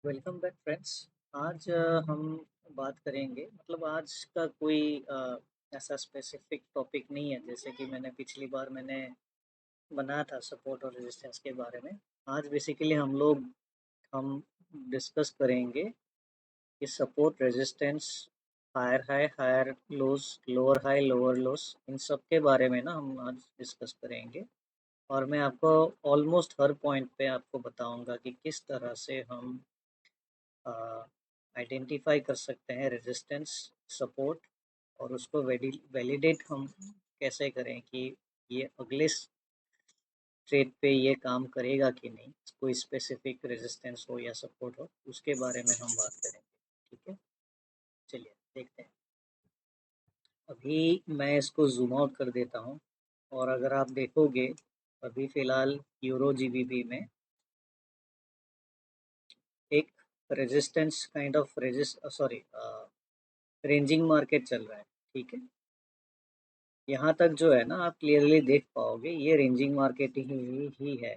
Welcome back friends. आज हम बात करेंगे, मतलब आज का कोई ऐसा स्पेसिफिक टॉपिक नहीं है। जैसे कि मैंने पिछली बार बनाया था सपोर्ट और रेजिस्टेंस के बारे में। आज बेसिकली हम डिस्कस करेंगे कि support resistance, higher high higher lows, lower high lower lows, इन सब के बारे में ना हम आज डिस्कस करेंगे। और मैं आपको ऑलमोस्ट हर पॉइंट पे आपको बताऊंगा कि किस तरह से हम आइडेंटिफाई कर सकते हैं रेजिस्टेंस, सपोर्ट, और उसको वैलिडेट हम कैसे करें कि ये अगले ट्रेड पे ये काम करेगा कि नहीं। कोई स्पेसिफिक रेजिस्टेंस हो या सपोर्ट हो, उसके बारे में हम बात करेंगे। ठीक है, चलिए देखते हैं। अभी मैं इसको जूम आउट कर देता हूँ, और अगर आप देखोगे अभी फ़िलहाल यूरो जीबीपी में एक resistance kind of ranging market चल रहा है। ठीक है, यहाँ तक जो है ना, आप क्लियरली देख पाओगे ये रेंजिंग मार्केट ही है।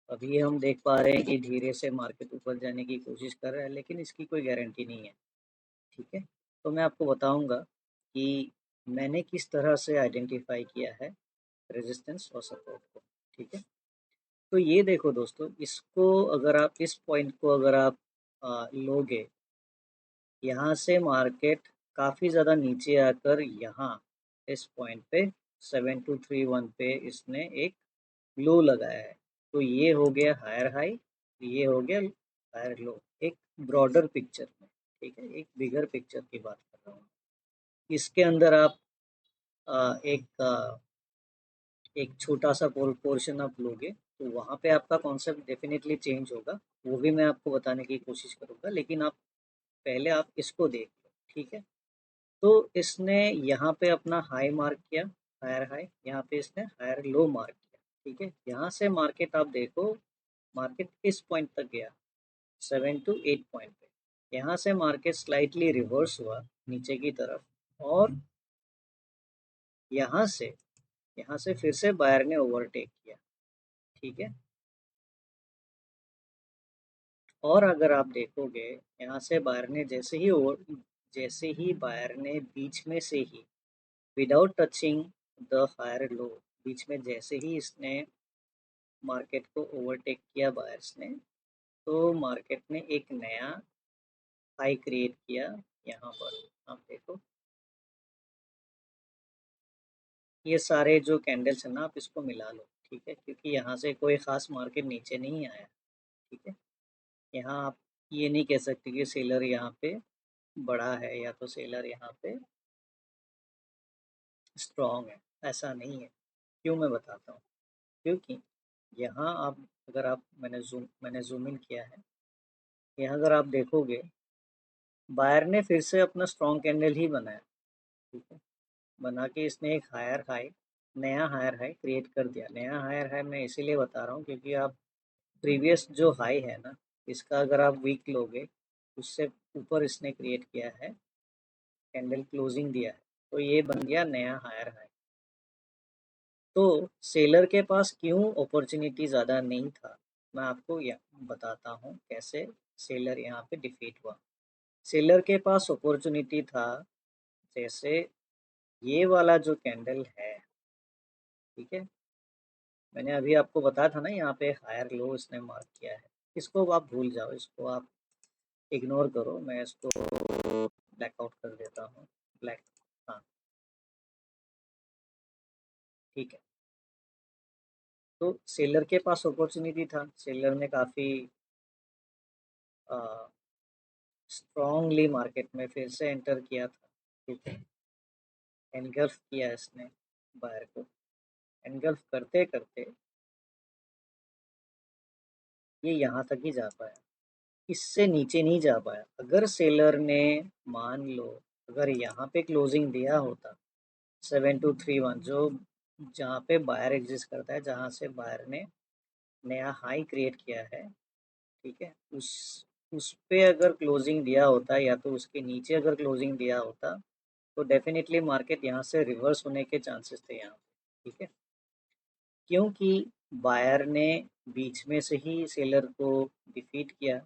अभी हम देख पा रहे हैं कि धीरे से मार्केट ऊपर जाने की कोशिश कर रहा है, लेकिन इसकी कोई गारंटी नहीं है। ठीक है, तो मैं आपको बताऊंगा कि मैंने किस तरह से आइडेंटिफाई किया है रेजिस्टेंस और सपोर्ट को। ठीक है, तो ये देखो दोस्तों, इसको अगर आप इस पॉइंट को अगर आप लोगे, यहाँ से मार्केट काफ़ी ज़्यादा नीचे आकर यहाँ इस पॉइंट पे 7231 पे इसने एक लो लगाया है। तो ये हो गया हायर हाई, ये हो गया हायर लो, एक ब्रॉडर पिक्चर में। ठीक है, एक बिगर पिक्चर की बात कर रहा हूँ। इसके अंदर आप एक छोटा सा पोर्शन आप लोगे, तो वहाँ पे आपका कॉन्सेप्ट डेफिनेटली चेंज होगा। वो भी मैं आपको बताने की कोशिश करूँगा, लेकिन आप पहले आप इसको देख लो। ठीक है, तो इसने यहाँ पे अपना हाई मार्क किया, हायर हाई, यहाँ पे इसने हायर लो मार्क किया। ठीक है, यहाँ से मार्केट आप देखो, मार्केट किस पॉइंट तक गया, 7 to 8 पॉइंट पे। यहाँ से मार्केट स्लाइटली रिवर्स हुआ नीचे की तरफ, और यहाँ से फिर से बायर ने ओवरटेक किया। ठीक है, और अगर आप देखोगे, यहाँ से बायर ने जैसे ही बायर ने बीच में से ही, without touching the higher low, बीच में जैसे ही इसने मार्केट को ओवरटेक किया बायर्स ने, तो मार्केट ने एक नया हाई क्रिएट किया। यहाँ पर आप देखो, ये सारे जो कैंडल्स हैं ना, आप इसको मिला लो। ठीक है, क्योंकि यहाँ से कोई ख़ास मार्केट नीचे नहीं आया। ठीक है, यहाँ आप ये नहीं कह सकते कि सेलर यहाँ पे बड़ा है या तो सेलर यहाँ पे स्ट्रॉन्ग है, ऐसा नहीं है। क्यों, मैं बताता हूँ। क्योंकि यहाँ आप अगर आप मैंने ज़ूम इन किया है, यहाँ अगर आप देखोगे, बायर ने फिर से अपना स्ट्रॉन्ग कैंडल ही बनाया। ठीक है, बना के इसने एक नया हायर हाई क्रिएट कर दिया। नया हायर हाई मैं इसीलिए बता रहा हूँ क्योंकि आप प्रीवियस जो हाई है ना, इसका अगर आप वीक लोगे, उससे ऊपर इसने क्रिएट किया है, कैंडल क्लोजिंग दिया है, तो ये बन गया नया हायर हाई। तो सेलर के पास क्यों अपॉर्चुनिटी ज़्यादा नहीं था, मैं आपको बताता हूँ कैसे सेलर यहाँ पे डिफीट हुआ। सेलर के पास अपॉर्चुनिटी था, जैसे ये वाला जो कैंडल है। ठीक है, मैंने अभी आपको बताया था ना, यहाँ पे हायर लो इसने मार्क किया है। इसको आप भूल जाओ, इसको आप इग्नोर करो, मैं इसको ब्लैकआउट कर देता हूँ। ब्लैक, हाँ, ठीक है। तो सेलर के पास अपॉर्चुनिटी था, सेलर ने काफ़ी स्ट्रॉन्गली मार्केट में फिर से एंटर किया था। ठीक है, एनगल्फ किया इसने बायर को। एनगल्फ करते करते ये यहाँ तक ही जा पाया, इससे नीचे नहीं जा पाया। अगर सेलर ने, मान लो, अगर यहाँ पे क्लोजिंग दिया होता 7231, जो जहाँ पे बायर एग्जिस्ट करता है, जहाँ से बायर ने नया हाई क्रिएट किया है। ठीक है, उस पे अगर क्लोजिंग दिया होता, या तो उसके नीचे अगर क्लोजिंग दिया होता, तो डेफिनेटली मार्केट यहाँ से रिवर्स होने के चांसेस थे यहाँ पे। ठीक है, क्योंकि बायर ने बीच में से ही सेलर को डिफीट किया,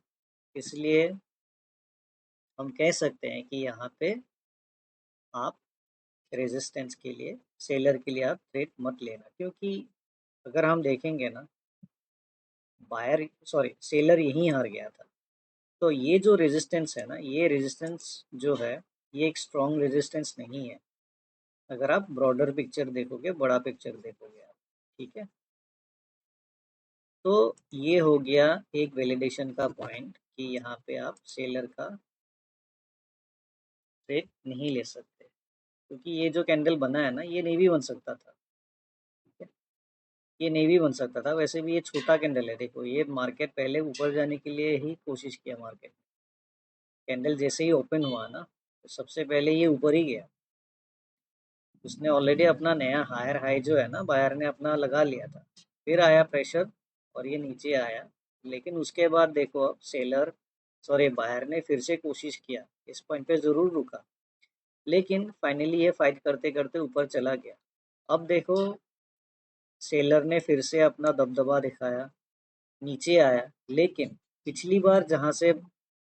इसलिए हम कह सकते हैं कि यहाँ पे आप रेजिस्टेंस के लिए, सेलर के लिए आप ट्रेड मत लेना, क्योंकि अगर हम देखेंगे ना, सेलर यहीं हार गया था। तो ये जो रेजिस्टेंस है ना, ये रेजिस्टेंस जो है, ये एक स्ट्रॉन्ग रेजिस्टेंस नहीं है। अगर आप ब्रॉडर पिक्चर देखोगे, बड़ा पिक्चर देखोगे आप, ठीक है। तो ये हो गया एक वैलिडेशन का पॉइंट कि यहाँ पे आप सेलर का ट्रेड नहीं ले सकते, क्योंकि ये जो कैंडल बना है ना, ये नहीं भी बन सकता था, ठीक है। ये नहीं भी बन सकता था, वैसे भी ये छोटा कैंडल है। देखो, ये मार्केट पहले ऊपर जाने के लिए ही कोशिश किया मार्केट। कैंडल जैसे ही ओपन हुआ ना, तो सबसे पहले ये ऊपर ही गया। उसने ऑलरेडी अपना नया हायर हाई जो है ना, बायर ने अपना लगा लिया था। फिर आया प्रेशर और ये नीचे आया, लेकिन उसके बाद देखो अब बायर ने फिर से कोशिश किया, इस पॉइंट पे ज़रूर रुका, लेकिन फाइनली ये फाइट करते करते ऊपर चला गया। अब देखो, सेलर ने फिर से अपना दबदबा दिखाया, नीचे आया, लेकिन पिछली बार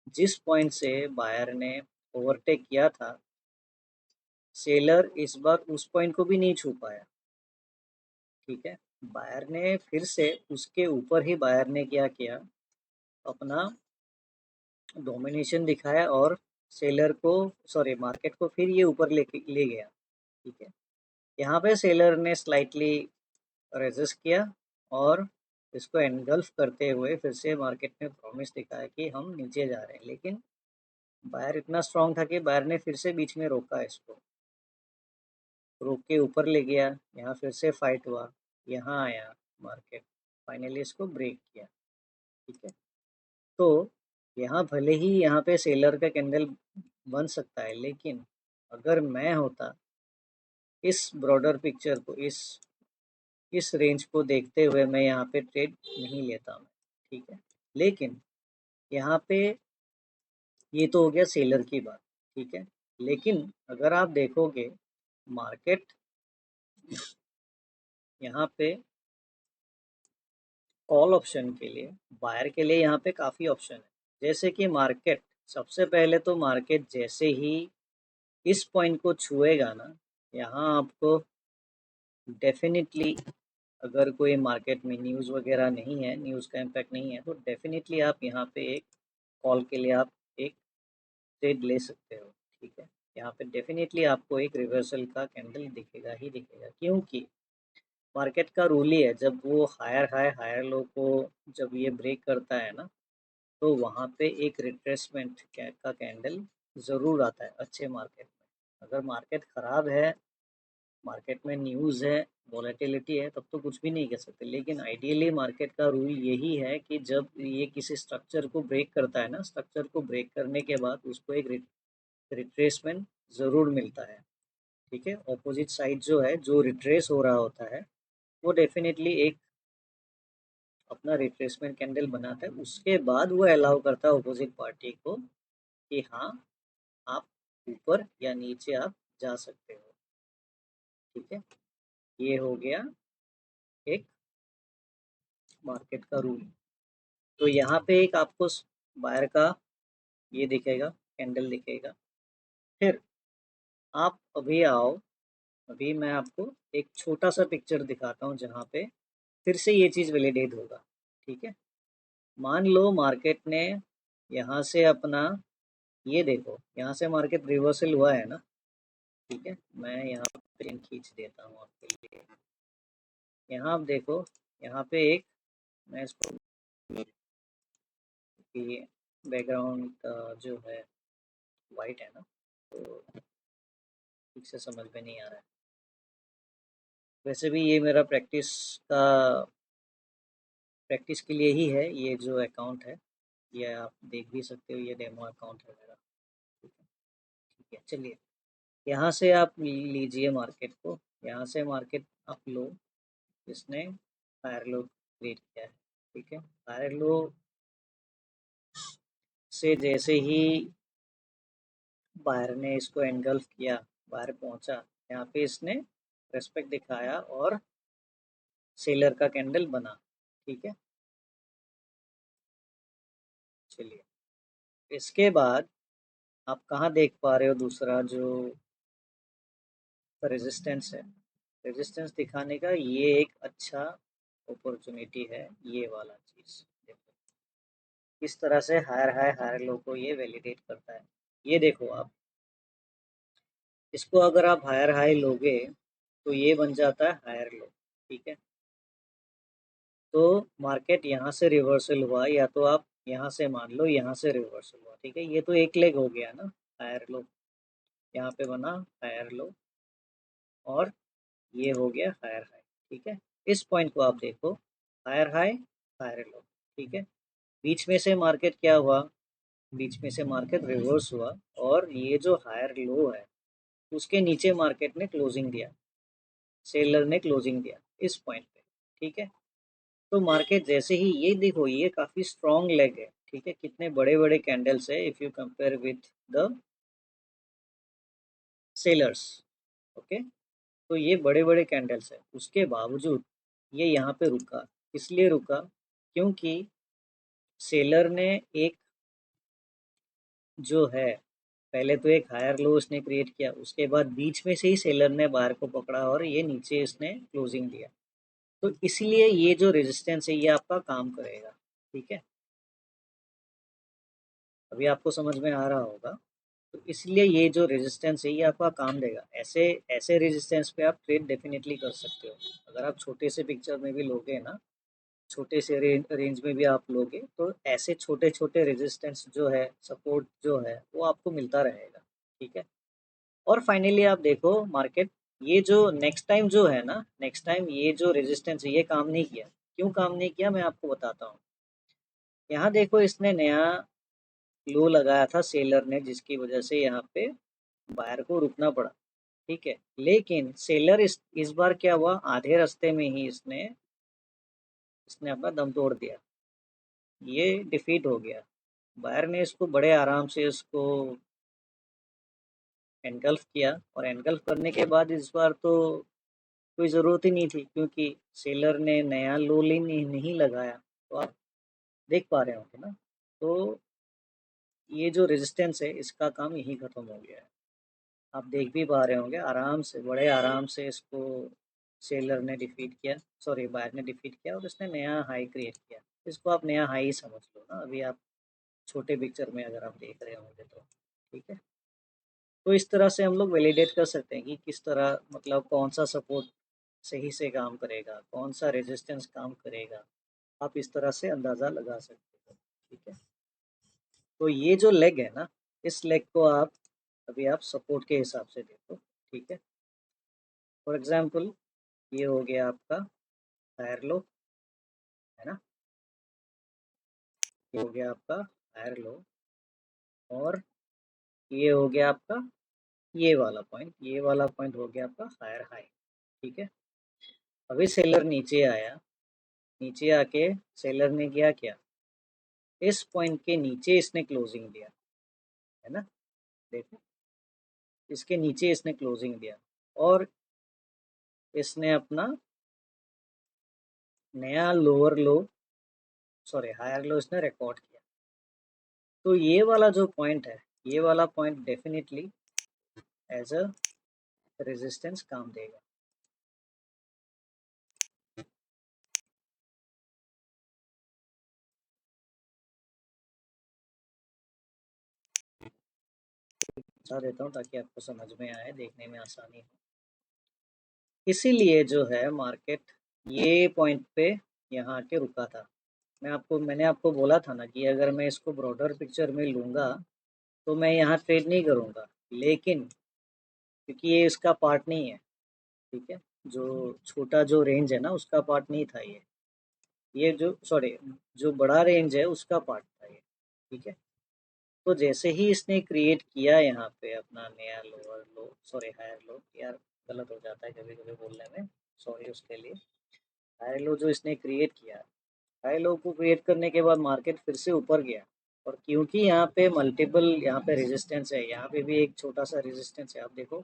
जिस पॉइंट से बायर ने ओवरटेक किया था, सेलर इस बार उस पॉइंट को भी नहीं छू पाया, ठीक है। बायर ने फिर से उसके ऊपर ही बायर ने क्या किया, अपना डोमिनेशन दिखाया और मार्केट को फिर ये ऊपर ले गया, ठीक है। यहाँ पे सेलर ने स्लाइटली रेजिस्ट किया और इसको एनगल्फ करते हुए फिर से मार्केट ने प्रॉमिस दिखाया कि हम नीचे जा रहे हैं, लेकिन बायर इतना स्ट्रांग था कि बायर ने फिर से बीच में रोका, इसको रोक के ऊपर ले गया। यहाँ फिर से फाइट हुआ, यहाँ आया मार्केट, फाइनली इसको ब्रेक किया, ठीक है। तो यहाँ भले ही यहाँ पे सेलर का कैंडल बन सकता है, लेकिन अगर मैं होता, इस ब्रॉडर पिक्चर को, इस रेंज को देखते हुए मैं यहाँ पे ट्रेड नहीं लेता मैं, ठीक है। लेकिन यहाँ पे ये तो हो गया सेलर की बात, ठीक है। लेकिन अगर आप देखोगे मार्केट, यहाँ पे कॉल ऑप्शन के लिए, बायर के लिए यहाँ पे काफ़ी ऑप्शन है। जैसे कि मार्केट, सबसे पहले तो मार्केट जैसे ही इस पॉइंट को छुएगा ना, यहाँ आपको डेफिनेटली, अगर कोई मार्केट में न्यूज़ वगैरह नहीं है, न्यूज़ का इम्पैक्ट नहीं है, तो डेफिनेटली आप यहाँ पे एक कॉल के लिए आप एक ट्रेड ले सकते हो, ठीक है। यहाँ पे डेफिनेटली आपको एक रिवर्सल का कैंडल दिखेगा ही दिखेगा, क्योंकि मार्केट का रूल ही है, जब वो हायर हाई हायर लो को जब ये ब्रेक करता है ना, तो वहाँ पे एक रिट्रेसमेंट का कैंडल ज़रूर आता है अच्छे मार्केट में। अगर मार्केट ख़राब है, मार्केट में न्यूज़ है, वॉलेटिलिटी है, तब तो कुछ भी नहीं कर सकते। लेकिन आइडियली मार्केट का रूल यही है कि जब ये किसी स्ट्रक्चर को ब्रेक करता है ना, स्ट्रक्चर को ब्रेक करने के बाद उसको एक रिट्रेसमेंट ज़रूर मिलता है, ठीक है। ऑपोजिट साइड जो है, जो रिट्रेस हो रहा होता है, वो डेफिनेटली एक अपना रिट्रेसमेंट कैंडल बनाता है। उसके बाद वो अलाउ करता है ऑपोजिट पार्टी को कि हाँ, आप ऊपर या नीचे आप जा सकते हो, ठीक है। ये हो गया एक मार्केट का रूल। तो यहाँ पे एक आपको बायर का ये दिखेगा, कैंडल दिखेगा। फिर आप अभी आओ, अभी मैं आपको एक छोटा सा पिक्चर दिखाता हूँ जहाँ पे फिर से ये चीज़ वैलिडेट होगा, ठीक है। मान लो मार्केट ने यहाँ से अपना, ये देखो, यहाँ से मार्केट रिवर्सल हुआ है ना, ठीक है। मैं यहाँ पे खींच देता हूँ आपके लिए। यहाँ आप देखो, यहाँ पे एक, मैं इसको, ये बैकग्राउंड जो है वाइट है ना, तो ठीक से समझ में नहीं आ रहा है। वैसे भी ये मेरा प्रैक्टिस के लिए ही है, ये जो अकाउंट है, ये आप देख भी सकते हो, ये डेमो अकाउंट है मेरा, ठीक है। ठीक है, चलिए, यहाँ से आप लीजिए मार्केट को, यहाँ से मार्केट आप लो, इसने हायर लो क्रिएट किया है, ठीक है। हायर लो से जैसे ही बायर ने इसको एंगल्फ किया, बायर पहुंचा, यहाँ पे इसने रेस्पेक्ट दिखाया और सेलर का कैंडल बना, ठीक है। चलिए, इसके बाद आप कहाँ देख पा रहे हो दूसरा जो रेजिस्टेंस है, रेजिस्टेंस दिखाने का ये एक अच्छा अपॉर्चुनिटी है, ये वाला चीज़ देखो किस तरह से हायर हाई हायर लो को ये वैलिडेट करता है। ये देखो आप इसको अगर आप हायर हाई लोगे तो ये बन जाता है हायर लो, ठीक है। तो मार्केट यहाँ से रिवर्सल हुआ या तो आप यहाँ से मान लो यहाँ से रिवर्सल हुआ, ठीक है। ये तो एक लेग हो गया ना, हायर लो यहाँ पे बना हायर लो और ये हो गया हायर हाई, ठीक है। इस पॉइंट को आप देखो हायर हाई हायर लो, ठीक है। बीच में से मार्केट क्या हुआ, बीच में से मार्केट रिवर्स हुआ और ये जो हायर लो है उसके नीचे मार्केट ने क्लोजिंग दिया, सेलर ने क्लोजिंग दिया इस पॉइंट पे, ठीक है। तो मार्केट जैसे ही ये देखो ये काफ़ी स्ट्रॉन्ग लेग है, ठीक है। कितने बड़े बड़े कैंडल्स है if you compare with the sellers, okay. तो ये बड़े बड़े कैंडल्स है, उसके बावजूद ये यहाँ पे रुका, इसलिए रुका क्योंकि सेलर ने एक जो है पहले तो एक हायर लो उसने क्रिएट किया, उसके बाद बीच में से ही सेलर ने बाहर को पकड़ा और ये नीचे इसने क्लोजिंग दिया। तो इसलिए ये जो रेजिस्टेंस है ये आपका काम करेगा, ठीक है। अभी आपको समझ में आ रहा होगा। तो इसलिए ये जो रेजिस्टेंस है ये आपका काम देगा। ऐसे ऐसे रेजिस्टेंस पे आप ट्रेड डेफिनेटली कर सकते हो। अगर आप छोटे से पिक्चर में भी लोगे ना, छोटे से रेंज में भी आप लोगे तो ऐसे छोटे छोटे रेजिस्टेंस जो है, सपोर्ट जो है वो आपको मिलता रहेगा, ठीक है। और फाइनली आप देखो मार्केट ये जो नेक्स्ट टाइम जो है ना, नेक्स्ट टाइम ये जो रेजिस्टेंस है ये काम नहीं किया। क्यों काम नहीं किया मैं आपको बताता हूँ। यहाँ देखो इसने नया लो लगाया था सेलर ने, जिसकी वजह से यहाँ पे बायर को रुकना पड़ा, ठीक है। लेकिन सेलर इस बार क्या हुआ, आधे रास्ते में ही इसने इसने अपना दम तोड़ दिया, ये डिफीट हो गया। बायर ने इसको बड़े आराम से इसको एनगल्फ किया और एनगल्फ करने के बाद इस बार तो कोई ज़रूरत ही नहीं थी क्योंकि सेलर ने नया लो नहीं लगाया। तो आप देख पा रहे होंगे ना। तो ये जो रेजिस्टेंस है इसका काम यही ख़त्म हो गया है। आप देख भी पा रहे होंगे आराम से, बड़े आराम से इसको सेलर ने डिफीट किया, सॉरी बायर ने डिफीट किया और इसने नया हाई क्रिएट किया। इसको आप नया हाई समझ लो ना, अभी आप छोटे पिक्चर में अगर आप देख रहे होंगे तो, ठीक है। तो इस तरह से हम लोग वैलिडेट कर सकते हैं कि किस तरह, मतलब कौन सा सपोर्ट सही से काम करेगा, कौन सा रेजिस्टेंस काम करेगा। आप इस तरह से अंदाज़ा लगा सकते हो, ठीक है। तो ये जो लेग है ना, इस लेग को आप अभी आप सपोर्ट के हिसाब से देखो, ठीक है। फॉर एग्जांपल ये हो गया आपका हायर लो, है ना। ये हो गया आपका हायर लो और ये हो गया आपका ये वाला पॉइंट, ये वाला पॉइंट हो गया आपका हायर हाई, ठीक है। अभी सेलर नीचे आया, नीचे आके सेलर ने किया क्या, इस पॉइंट के नीचे इसने क्लोजिंग दिया, है ना। देखो इसके नीचे इसने क्लोजिंग दिया और इसने अपना नया lower low, sorry higher low इसने रिकॉर्ड किया। तो ये वाला जो पॉइंट है, ये वाला point definitely as a resistance काम देगा। बता देता हूँ ताकि आपको समझ में आए, देखने में आसानी हो। इसीलिए जो है मार्केट ये पॉइंट पे यहाँ आके रुका था। मैंने आपको बोला था ना कि अगर मैं इसको ब्रॉडर पिक्चर में लूँगा तो मैं यहाँ ट्रेड नहीं करूँगा, लेकिन क्योंकि ये इसका पार्ट नहीं है, ठीक है। जो छोटा जो रेंज है ना उसका पार्ट नहीं था ये जो सॉरी जो बड़ा रेंज है उसका पार्ट था ये, ठीक है। तो जैसे ही इसने क्रिएट किया यहाँ पे अपना नया lower low, sorry higher low, यार गलत हो जाता है कभी कभी बोलने में, सॉरी उसके लिए। हायर लो जो इसने क्रिएट किया, हाई लो को क्रिएट करने के बाद मार्केट फिर से ऊपर गया और क्योंकि यहाँ पे मल्टीपल यहाँ पे रेजिस्टेंस है, यहाँ पे भी एक छोटा सा रेजिस्टेंस है आप देखो,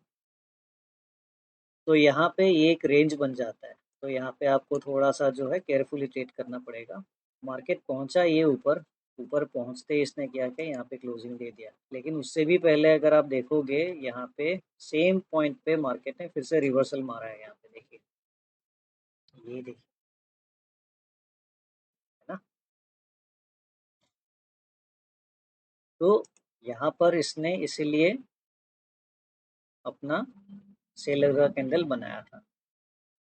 तो यहाँ पे ये एक रेंज बन जाता है। तो यहाँ पे आपको थोड़ा सा जो है केयरफुली ट्रेड करना पड़ेगा। मार्केट पहुँचा ये ऊपर, ऊपर पहुंचते ही इसने क्या किया, यहाँ पे क्लोजिंग दे दिया। लेकिन उससे भी पहले अगर आप देखोगे यहाँ पे सेम पॉइंट पे मार्केट ने फिर से रिवर्सल मारा है। यहाँ पे देखिए, ये देखिए, है ना। तो यहाँ पर इसने इसीलिए अपना सेलर का कैंडल बनाया था।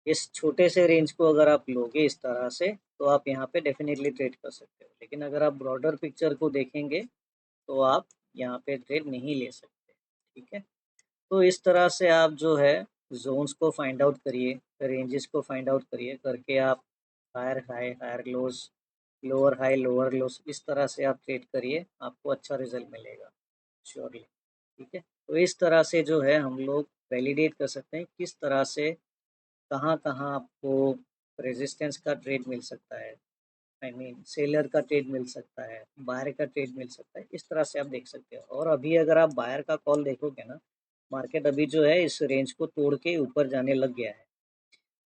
इस छोटे से रेंज को अगर आप लोगे इस तरह से, तो आप यहाँ पे डेफिनेटली ट्रेड कर सकते हो। लेकिन अगर आप ब्रॉडर पिक्चर को देखेंगे तो आप यहाँ पे ट्रेड नहीं ले सकते। ठीक है, तो इस तरह से आप जो है जोन्स को फाइंड आउट करिए, रेंजेस को फाइंड आउट करिए करके आप higher high, higher lows, lower high, lower lows, इस तरह से आप ट्रेड करिए, आपको अच्छा रिजल्ट मिलेगा श्योरली। ठीक है, तो इस तरह से जो है हम लोग वैलिडेट कर सकते हैं किस तरह से कहाँ कहाँ आपको रेजिस्टेंस का ट्रेड मिल सकता है, आई मीन सेलर का ट्रेड मिल सकता है, बायर का ट्रेड मिल सकता है। इस तरह से आप देख सकते हो। और अभी अगर आप बायर का कॉल देखोगे ना, मार्केट अभी जो है इस रेंज को तोड़ के ऊपर जाने लग गया है।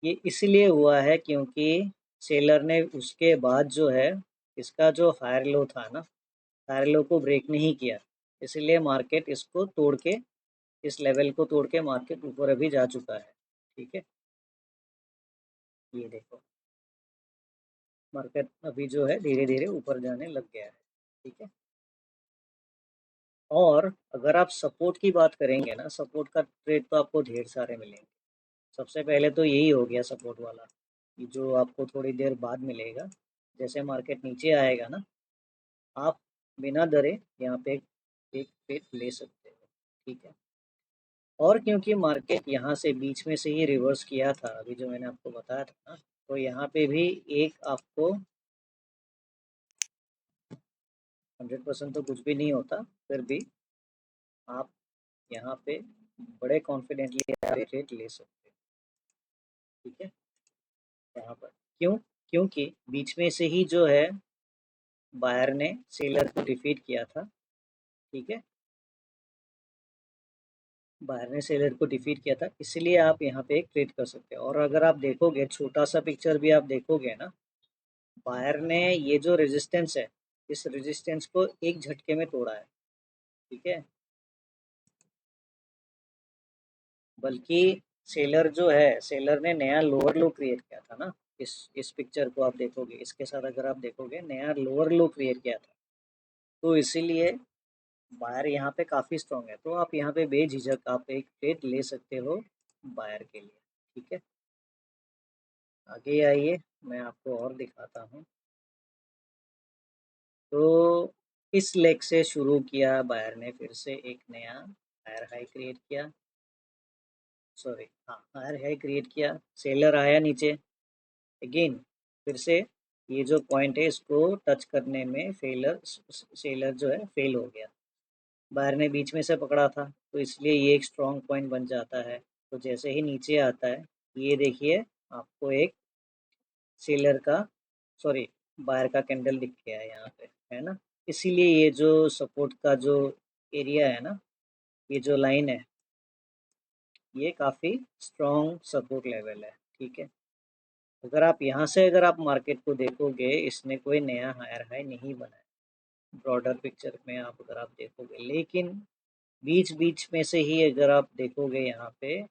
ये इसलिए हुआ है क्योंकि सेलर ने उसके बाद जो है इसका जो हायर लो था ना, हायर लो को ब्रेक नहीं किया। इसलिए मार्केट इसको तोड़ के, इस लेवल को तोड़ के मार्केट ऊपर अभी जा चुका है। ठीक है, ये देखो, मार्केट अभी जो है धीरे धीरे ऊपर जाने लग गया है। ठीक है, और अगर आप सपोर्ट की बात करेंगे ना, सपोर्ट का ट्रेड तो आपको ढेर सारे मिलेंगे। सबसे पहले तो यही हो गया सपोर्ट वाला, कि जो आपको थोड़ी देर बाद मिलेगा। जैसे मार्केट नीचे आएगा ना, आप बिना डरे यहाँ पे एक ट्रेड ले सकते हो। ठीक है, और क्योंकि मार्केट यहाँ से बीच में से ही रिवर्स किया था, अभी जो मैंने आपको बताया था ना, तो यहाँ पे भी एक आपको 100% तो कुछ भी नहीं होता, फिर भी आप यहाँ पे बड़े कॉन्फिडेंटली ट्रेड ले सकते हो। ठीक है, यहाँ पर क्यों, क्योंकि बीच में से ही जो है बायर ने सेलर को डिफीट किया था। ठीक है, बायर ने सेलर को डिफीट किया था, इसलिए आप यहाँ पे एक ट्रेड कर सकते हो। और अगर आप देखोगे छोटा सा पिक्चर भी आप देखोगे ना, बायर ने ये जो रेजिस्टेंस है, इस रेजिस्टेंस को एक झटके में तोड़ा है। ठीक है, बल्कि सेलर जो है, सेलर ने नया लोअर लो क्रिएट किया था ना। इस पिक्चर को आप देखोगे, इसके साथ अगर आप देखोगे, नया लोअर लो क्रिएट किया था। तो इसीलिए बायर यहाँ पे काफ़ी स्ट्रॉन्ग है। तो आप यहाँ पे बेझिझक आप एक ट्रेड ले सकते हो बायर के लिए। ठीक है, आगे आइए, मैं आपको और दिखाता हूँ। तो इस लेग से शुरू किया बायर ने, फिर से एक नया हायर हाई क्रिएट किया, सॉरी हाँ, हायर हाई क्रिएट किया, सेलर आया नीचे अगेन, फिर से ये जो पॉइंट है इसको टच करने में सेलर जो है फेल हो गया। बायर ने बीच में से पकड़ा था, तो इसलिए ये एक स्ट्रॉन्ग पॉइंट बन जाता है। तो जैसे ही नीचे आता है, ये देखिए आपको एक सेलर का, सॉरी, बायर का कैंडल दिख गया है यहाँ पे, है ना। इसीलिए ये जो सपोर्ट का जो एरिया है ना, ये जो लाइन है, ये काफ़ी स्ट्रॉन्ग सपोर्ट लेवल है। ठीक है, अगर आप यहाँ से अगर आप मार्केट को देखोगे, इसने कोई नया हायर हाई नहीं बनाया ब्रॉडर पिक्चर में, आप अगर आप देखोगे। लेकिन बीच बीच में से ही अगर आप देखोगे, यहाँ पे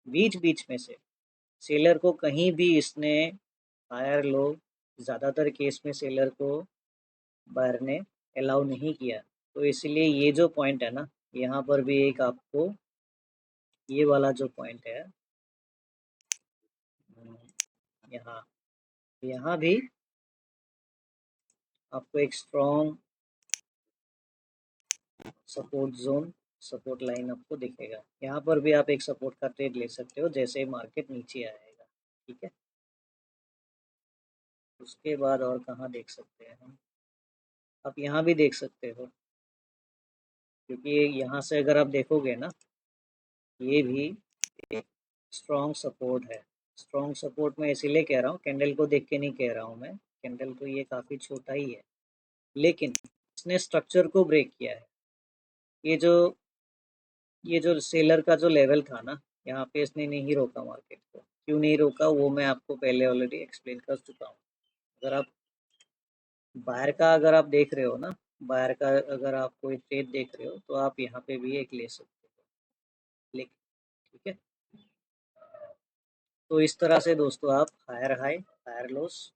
बीच बीच में से सेलर को कहीं भी इसने हायर लो, ज़्यादातर केस में सेलर को बायर ने अलाउ नहीं किया। तो इसलिए ये जो पॉइंट है ना, यहाँ पर भी एक आपको ये वाला जो पॉइंट है, यहाँ यहाँ भी आपको एक strong support zone, support line आपको दिखेगा। यहाँ पर भी आप एक सपोर्ट का ट्रेड ले सकते हो जैसे मार्केट नीचे आएगा। ठीक है, उसके बाद और कहाँ देख सकते हैं हम, आप यहाँ भी देख सकते हो, क्योंकि यहाँ से अगर आप देखोगे ना, ये भी एक स्ट्रॉन्ग सपोर्ट है। स्ट्रॉन्ग सपोर्ट मैं इसीलिए कह रहा हूँ, कैंडल को देख के नहीं कह रहा हूँ मैं, कैंडल तो ये काफ़ी छोटा ही है, लेकिन इसने स्ट्रक्चर को ब्रेक किया है। ये जो सेलर का जो लेवल था ना, यहाँ पे इसने नहीं रोका मार्केट को। क्यों नहीं रोका वो मैं आपको पहले ऑलरेडी एक्सप्लेन कर चुका हूँ। अगर आप बायर का अगर आप देख रहे हो ना, बायर का अगर आप कोई ट्रेड देख रहे हो तो आप यहाँ पे भी एक ले सकते हो, लेक ठीक है। तो इस तरह से दोस्तों आप higher high, higher lows,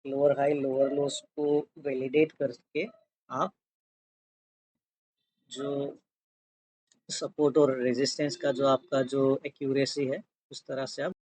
lower high, lower lows को वैलिडेट करके आप जो सपोर्ट और रेजिस्टेंस का जो आपका जो एक्यूरेसी है, उस तरह से आप